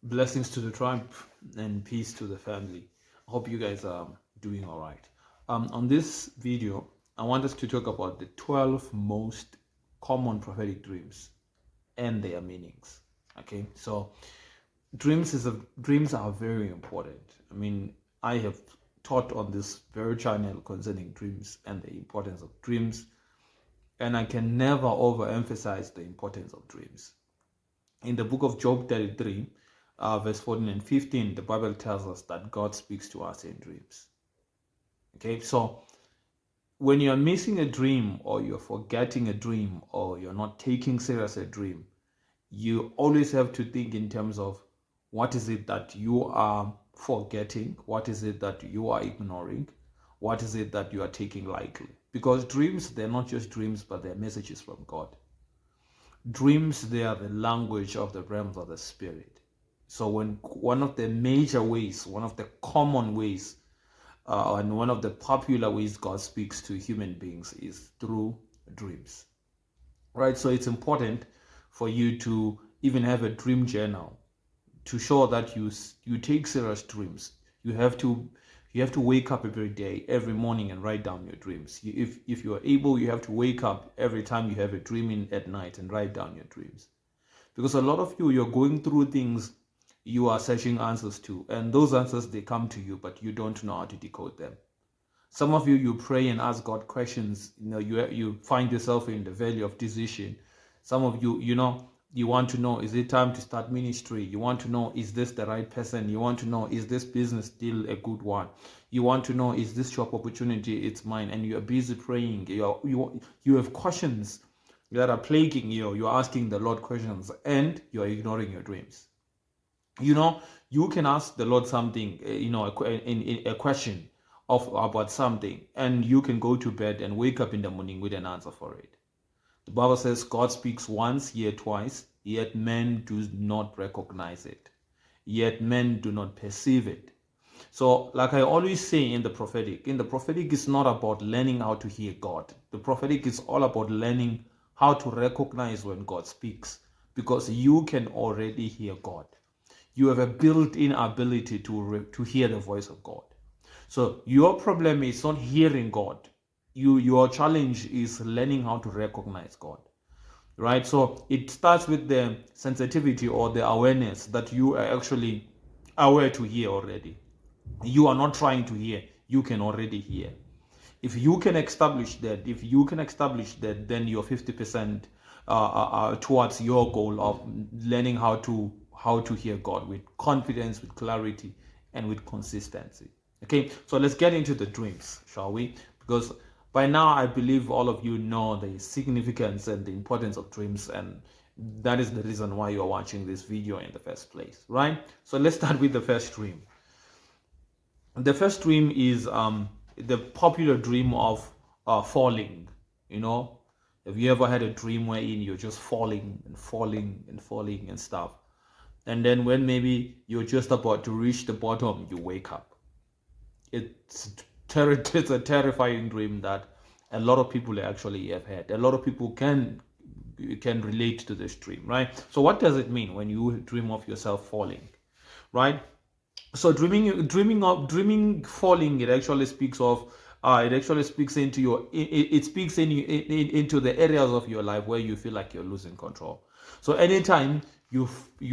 Blessings to the tribe and peace to the family. I hope you guys are doing all right. On this video, I want us to talk about the 12 most common prophetic dreams and their meanings. Okay, so dreams are very important. I mean, I have taught on this very channel concerning dreams and the importance of dreams, and I can never overemphasize the importance of dreams. In the book of Job 33, verse 14 and 15, the Bible tells us that God speaks to us in dreams. Okay, so when you're missing a dream, or you're forgetting a dream, or you're not taking serious a dream, you always have to think in terms of what is it that you are forgetting, what is it that you are ignoring, what is it that you are taking lightly. Because dreams, they're not just dreams, but they're messages from God. Dreams, they are the language of the realms of the spirit. So when one of the major ways, one of the common ways, and one of the popular ways God speaks to human beings is through dreams, right? So it's important for you to even have a dream journal to show that you take serious dreams. You have to wake up every day, every morning, and write down your dreams. If you are able, you have to wake up every time you have a dream at night and write down your dreams, because a lot of you're going through things you are searching answers to, and those answers, they come to you, but you don't know how to decode them. Some of you pray and ask God questions. You find yourself in the valley of decision. Some of you want to know, is it time to start ministry? You want to know, is this the right person? You want to know, is this business still a good one? You want to know, is this job opportunity, it's mine? And you are busy praying. You have questions that are plaguing you. You're asking the Lord questions, and you're ignoring your dreams. You can ask the Lord something, a question about something, and you can go to bed and wake up in the morning with an answer for it. The Bible says God speaks once, yet twice, yet men do not recognize it. Yet men do not perceive it. So, like I always say in the prophetic is not about learning how to hear God. The prophetic is all about learning how to recognize when God speaks, because you can already hear God. You have a built-in ability to hear the voice of God. So your problem is not hearing God. Your challenge is learning how to recognize God, right? So it starts with the sensitivity or the awareness that you are actually aware to hear already. You are not trying to hear. You can already hear. If you can establish that, then you're 50% towards your goal of learning how to hear God with confidence, with clarity, and with consistency. Okay, so let's get into the dreams, shall we? Because by now I believe all of you know the significance and the importance of dreams, and that is the reason why you're watching this video in the first place, right? So let's start with the first dream. The first dream is the popular dream of falling. Have you ever had a dream wherein you're just falling and falling and falling and stuff, and then when maybe you're just about to reach the bottom, you wake up? It's a terrifying dream that a lot of people actually have had. A lot of people can relate to this dream, right? So what does it mean when you dream of yourself falling, right? So dreaming falling, it actually speaks into it speaks into the areas of your life where you feel like you're losing control. So anytime you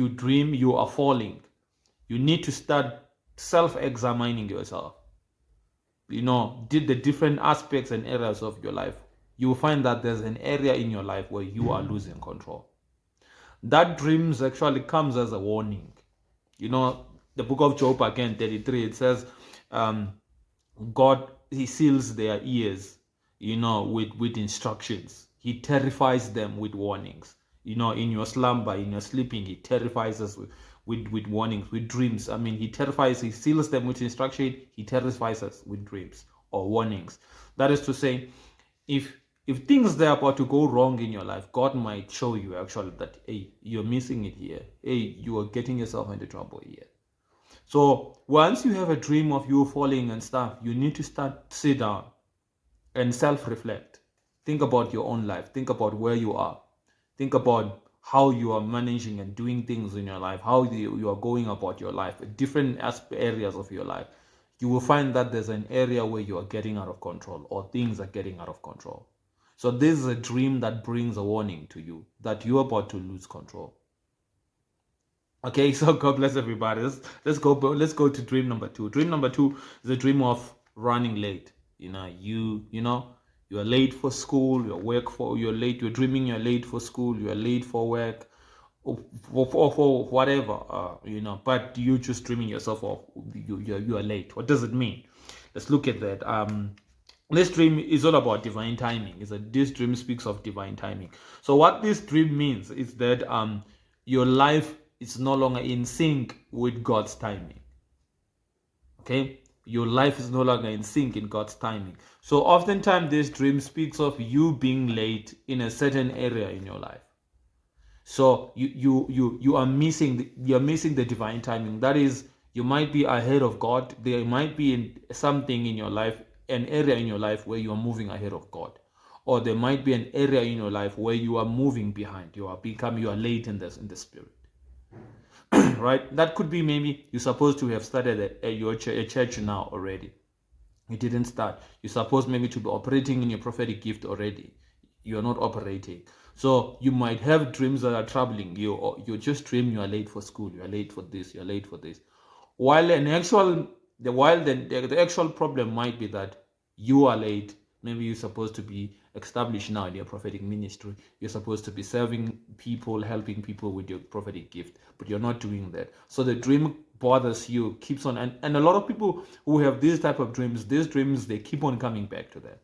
dream you are falling, you need to start self-examining yourself. Did the different aspects and areas of your life, you will find that there's an area in your life where you are losing control. That dreams actually comes as a warning. The book of Job, again, 33, it says, God, he seals their ears, with instructions. He terrifies them with warnings. In your slumber, in your sleeping, he terrifies us with warnings, with dreams. I mean, he seals them with instruction. He terrifies us with dreams or warnings. That is to say, if things are about to go wrong in your life, God might show you actually that, hey, you're missing it here. Hey, you are getting yourself into trouble here. So once you have a dream of you falling and stuff, you need to sit down and self-reflect. Think about your own life. Think about where you are. Think about how you are managing and doing things in your life, how you are going about your life, different areas of your life, you will find that there's an area where you are getting out of control or things are getting out of control. So this is a dream that brings a warning to you that you're about to lose control. Okay, so God bless everybody. Let's go to dream number 2. Dream number 2 is a dream of running late. You are late for school, you're late, you're dreaming you're late for school, you're late for work, or for whatever, but you just dreaming yourself off, you are late. What does it mean? Let's look at that. This dream is all about divine timing. This dream speaks of divine timing. So what this dream means is that your life is no longer in sync with God's timing. Okay, your life is no longer in sync in God's timing. So oftentimes this dream speaks of you being late in a certain area in your life. So you are missing the divine timing. That is, you might be ahead of God. There might be something in your life, an area in your life where you are moving ahead of God, or there might be an area in your life where you are moving behind. You are late in the spirit. Right? That could be, maybe you're supposed to have started a church now already. You didn't start. You're supposed maybe to be operating in your prophetic gift already. You're not operating. So you might have dreams that are troubling you, or you just dream you are late for school, you are late for this, you're late for this. While the actual problem might be that you are late. Maybe you're supposed to be established now in your prophetic ministry. You're supposed to be serving people, helping people with your prophetic gift, but you're not doing that. So the dream bothers you, keeps on, and a lot of people who have these type of dreams, they keep on coming back to that.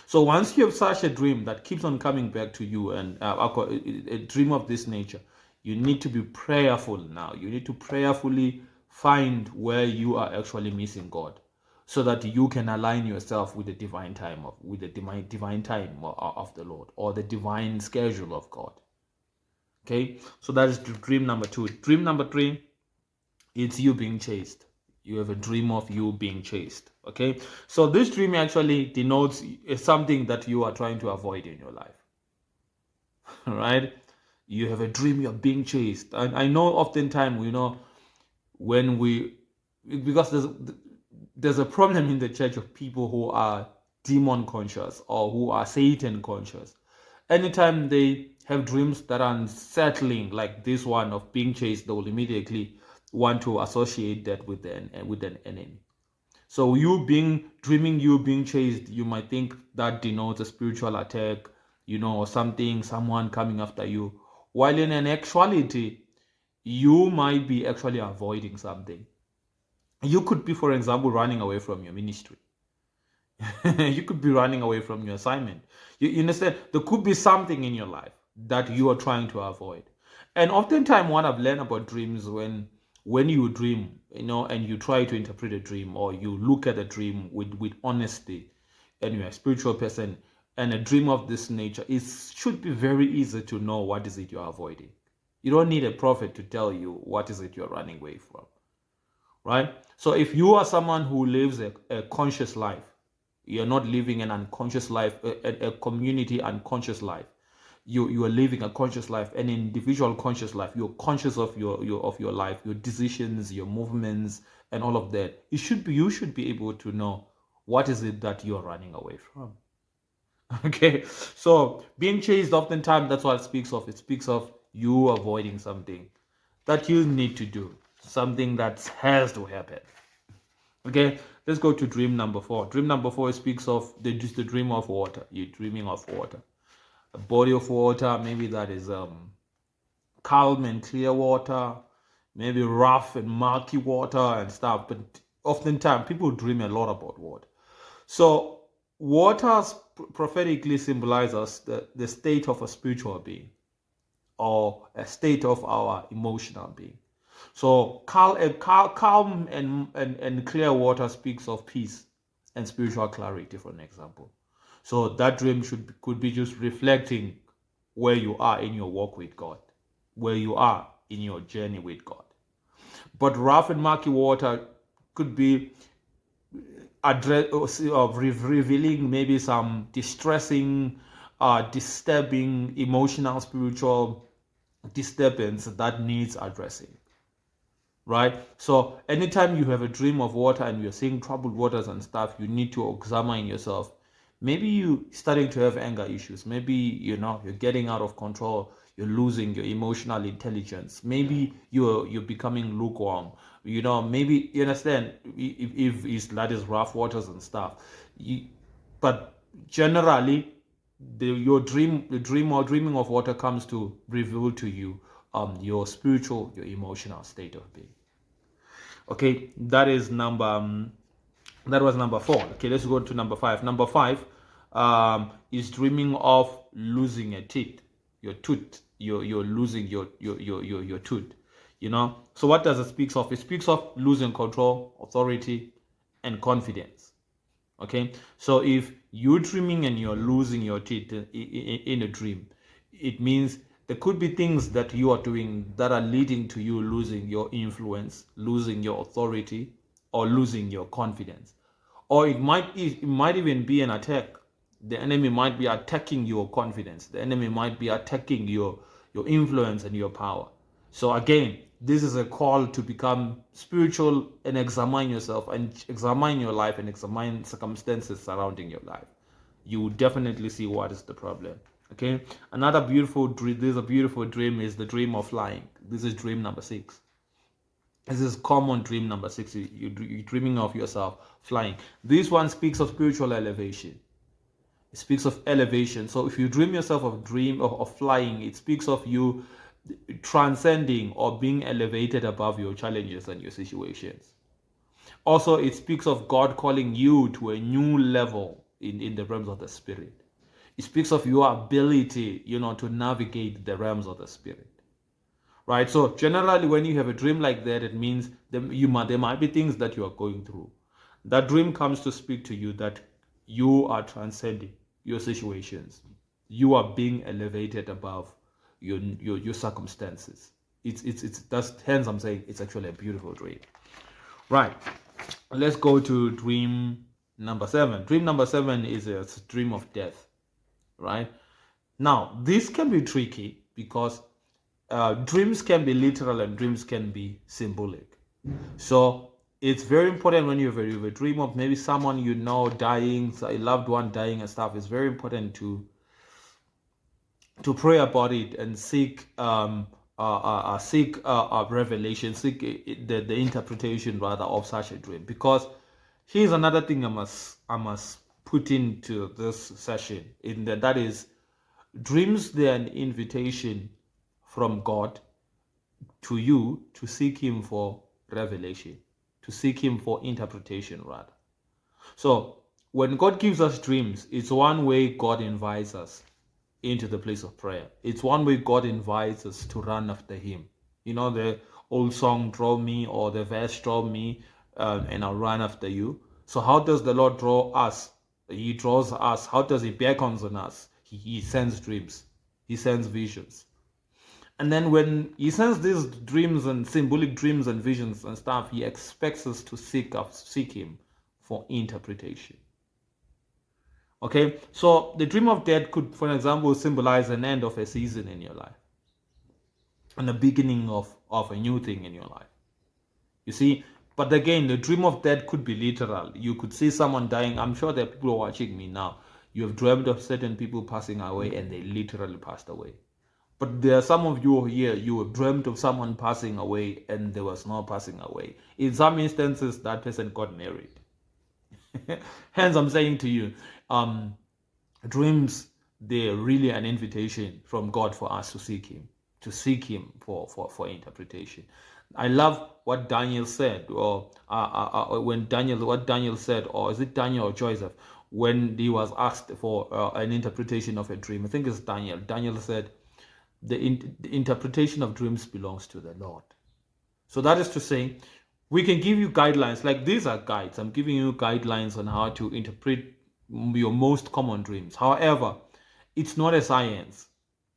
So once you have such a dream that keeps on coming back to you, and a dream of this nature, you need to be prayerful now. You need to prayerfully find where you are actually missing God, so that you can align yourself with the divine time of the Lord, or the divine schedule of God. Okay, so that is dream number 2. Dream number 3, it's you being chased. You have a dream of you being chased. Okay, so this dream actually denotes something that you are trying to avoid in your life. Right? You have a dream you're being chased. And I know oftentimes, because there's a problem in the church of people who are demon conscious or who are Satan conscious. Anytime they have dreams that are unsettling, like this one of being chased, they will immediately want to associate that with an enemy. So dreaming you being chased, you might think that denotes a spiritual attack, or someone coming after you. While in an actuality, you might be actually avoiding something. You could be, for example, running away from your ministry. You could be running away from your assignment. You understand? There could be something in your life that you are trying to avoid. And oftentimes what I've learned about dreams, when you dream, and you try to interpret a dream, or you look at a dream with honesty, and you're a spiritual person, and a dream of this nature, it should be very easy to know what is it you're avoiding. You don't need a prophet to tell you what is it you're running away from. Right? So if you are someone who lives a conscious life, you're not living an unconscious life, a community unconscious life. You are living a conscious life, an individual conscious life. You're conscious of your life, your decisions, your movements, and all of that. You should be able to know what is it that you're running away from. Okay, so being chased, oftentimes that's what it speaks of. It speaks of you avoiding something that you need to do, something that has to happen. Okay, let's go to dream number 4. Dream number 4 speaks of the dream of water. You're dreaming of water, a body of water. Maybe that is calm and clear water, maybe rough and murky water and stuff. But oftentimes people dream a lot about water. So water prophetically symbolizes the state of a spiritual being, or a state of our emotional being. So calm and clear water speaks of peace and spiritual clarity, for an example. So that dream could be just reflecting where you are in your walk with God, where you are in your journey with God. But rough and murky water could be revealing maybe some distressing disturbing, emotional, spiritual disturbance that needs addressing. Right? So anytime you have a dream of water and you're seeing troubled waters and stuff, you need to examine yourself. Maybe you starting to have anger issues. Maybe you're getting out of control. You're losing your emotional intelligence. Maybe you're becoming lukewarm. Maybe you understand if that is rough waters and stuff. But generally, the dream or dreaming of water comes to reveal to you your spiritual, your emotional state of being. Okay, that was number 4. Okay, let's go to number 5. Number 5 is dreaming of losing a teeth, your tooth. You're losing your tooth. So what does it speak of? It speaks of losing control, authority, and confidence. Okay, so if you're dreaming and you're losing your teeth in a dream, it means there could be things that you are doing that are leading to you losing your influence, losing your authority, or losing your confidence. Or it might even be an attack. The enemy might be attacking your confidence. The enemy might be attacking your influence and your power. So again, this is a call to become spiritual and examine yourself and examine your life and examine circumstances surrounding your life. You will definitely see what is the problem. Okay, another beautiful dream. This is a beautiful dream is the dream of flying. This is dream number 6. This is common dream number 6. You're dreaming of yourself flying. This one speaks of spiritual elevation. It speaks of elevation. So if you dream yourself of flying, it speaks of you transcending or being elevated above your challenges and your situations. Also, it speaks of God calling you to a new level in the realms of the spirit. It speaks of your ability, to navigate the realms of the spirit. Right? So generally, when you have a dream like that, it means there might be things that you are going through. That dream comes to speak to you that you are transcending your situations. You are being elevated above your circumstances. That's hence I'm saying it's actually a beautiful dream. Right. Let's go to dream number 7. Dream number 7 is a dream of death. Right? Now, this can be tricky because dreams can be literal and dreams can be symbolic. So it's very important when you have a dream of maybe someone dying, a loved one dying and stuff. It's very important to pray about it and seek revelation, seek the interpretation rather of such a dream. Because here's another thing I must put into this session, that is, dreams, they're an invitation from God to you to seek Him for revelation, to seek Him for interpretation rather. So when God gives us dreams, it's one way God invites us into the place of prayer. It's one way God invites us to run after Him. The old song, draw me, or the verse, draw me, and I'll run after you. So how does the Lord draw us? He draws us. How does He beckons on us? He sends dreams. He sends visions. And then when He sends these dreams and symbolic dreams and visions and stuff, He expects us to seek Him for interpretation. Okay, so the dream of death could, for example, symbolize an end of a season in your life and the beginning of a new thing in your life. You see, but again, the dream of death could be literal. You could see someone dying. I'm sure there are people watching me now. You have dreamed of certain people passing away and they literally passed away. But there are some of you here, you have dreamt of someone passing away and there was no passing away. In some instances, that person got married. Hence, I'm saying to you, dreams, they're really an invitation from God for us to seek Him for interpretation. I love what Daniel said, or what Daniel said, or is it Daniel or Joseph, when he was asked for an interpretation of a dream. I think it's Daniel. Daniel said, the interpretation of dreams belongs to the Lord. So that is to say, we can give you guidelines. Like, these are guides. I'm giving you guidelines on how to interpret your most common dreams. However, it's not a science.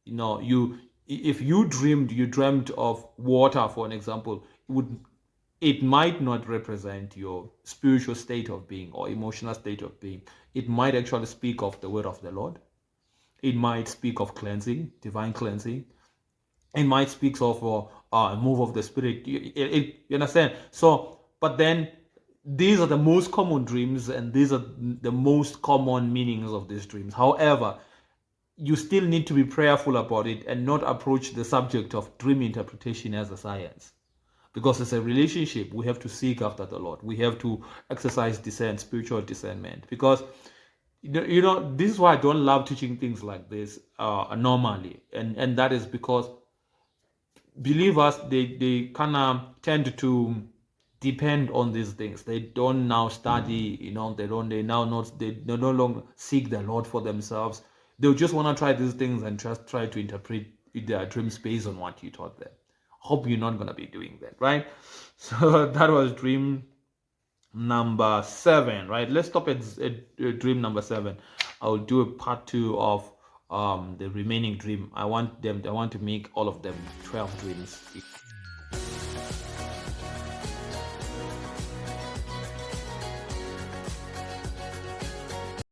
If you dreamt of water, for an example, it might not represent your spiritual state of being or emotional state of being. It might actually speak of the word of the Lord. It might speak of cleansing, divine cleansing. It might speak of a move of the spirit. You understand? So, but then these are the most common dreams, and these are the most common meanings of these dreams. However, you still need to be prayerful about it and not approach the subject of dream interpretation as a science, because it's a relationship. We have to seek after the Lord. We have to exercise spiritual discernment, because this is why I don't love teaching things like this normally, and that is because believers, they kind of tend to depend on these things. They don't now study, they no longer seek the Lord for themselves. They'll just want to try these things and just try to interpret their dreams based on what you taught them. Hope you're not going to be doing that, right? So that was dream number 7, right? Let's stop at dream number 7. I'll do a part 2 of the remaining dream. I want to make all of them 12 dreams.